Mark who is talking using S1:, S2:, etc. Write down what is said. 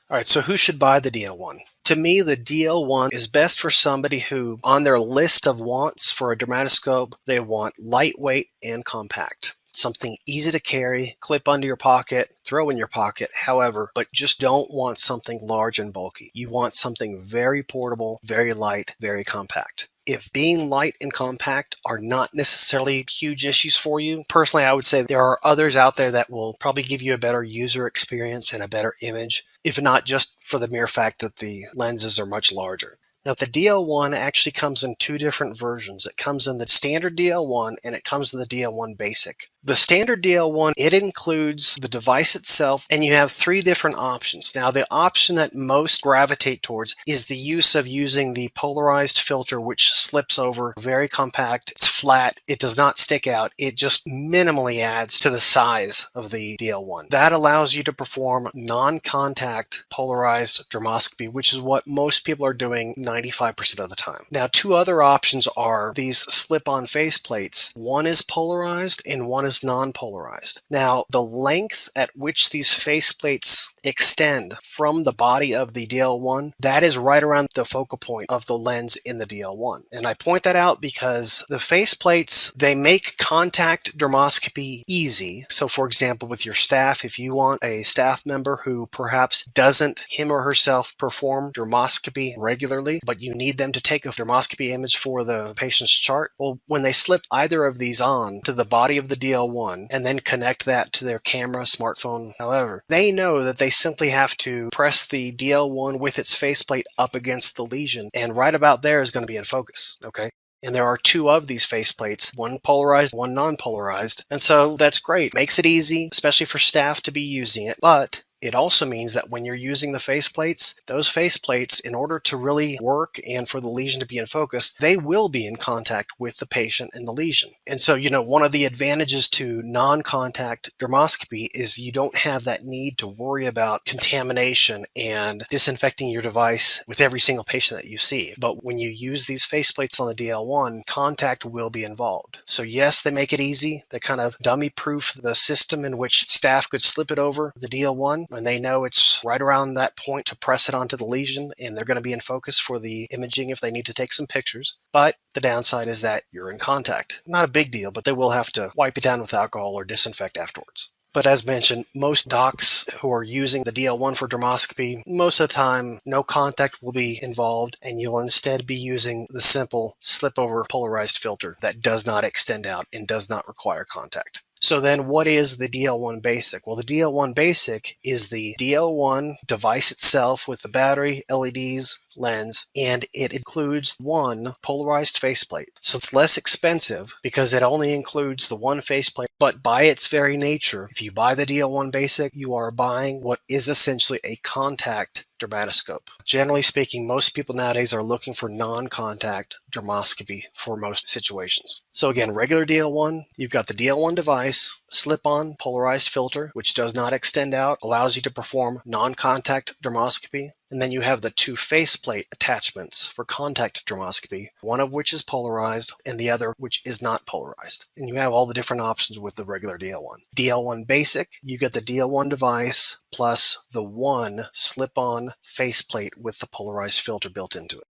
S1: All right, so who should buy the DL1? To me, the DL1 is best for somebody who, on their list of wants for a dermatoscope, they want lightweight and compact. Something easy to carry, clip under your pocket, throw in your pocket, however, but just don't want something large and bulky. You want something very portable, very light, very compact. If being light and compact are not necessarily huge issues for you, personally, I would say there are others out there that will probably give you a better user experience and a better image, if not just for the mere fact that the lenses are much larger. Now, the DL1 actually comes in two different versions. It comes in the standard DL1 and it comes in the DL1 Basic. The standard DL1, it includes the device itself, and you have three different options. Now, the option that most gravitate towards is the use of using the polarized filter, which slips over, very compact, it's flat, it does not stick out, it just minimally adds to the size of the DL1. That allows you to perform non-contact polarized dermoscopy, which is what most people are doing 95% of the time. Now, two other options are these slip-on faceplates. One is polarized and one is non-polarized. Now, the length at which these faceplates extend from the body of the DL1, that is right around the focal point of the lens in the DL1. And I point that out because the faceplates, they make contact dermoscopy easy. So for example, with your staff, if you want a staff member who perhaps doesn't him or herself perform dermoscopy regularly, but you need them to take a dermoscopy image for the patient's chart, well, when they slip either of these on to the body of the DL1 and then connect that to their camera, smartphone, however, they know that they simply have to press the DL1 with its faceplate up against the lesion, and right about there is going to be in focus, okay? And there are two of these faceplates, one polarized, one non-polarized, and so that's great. Makes it easy, especially for staff to be using it, but it also means that when you're using the faceplates, those faceplates, in order to really work and for the lesion to be in focus, they will be in contact with the patient and the lesion. And so, one of the advantages to non-contact dermoscopy is you don't have that need to worry about contamination and disinfecting your device with every single patient that you see. But when you use these faceplates on the DL1, contact will be involved. So yes, they make it easy. They kind of dummy-proof the system in which staff could slip it over the DL1, and they know it's right around that point to press it onto the lesion, and they're going to be in focus for the imaging if they need to take some pictures. But the downside is that you're in contact. Not a big deal, but they will have to wipe it down with alcohol or disinfect afterwards. But as mentioned, most docs who are using the DL1 for dermoscopy, most of the time, no contact will be involved, and you'll instead be using the simple slip-over polarized filter that does not extend out and does not require contact. So then what is the DL1 Basic? Well, the DL1 Basic is the DL1 device itself with the battery, LEDs, lens, and it includes one polarized faceplate. So it's less expensive because it only includes the one faceplate, but by its very nature, if you buy the DL1 Basic, you are buying what is essentially a contact dermatoscope. Generally speaking, most people nowadays are looking for non-contact dermoscopy for most situations. So again, regular DL1, you've got the DL1 device, slip-on polarized filter, which does not extend out, allows you to perform non-contact dermoscopy. And then you have the two faceplate attachments for contact dermoscopy, one of which is polarized and the other which is not polarized. And you have all the different options with the regular DL1. DL1 Basic, you get the DL1 device plus the one slip-on faceplate with the polarized filter built into it.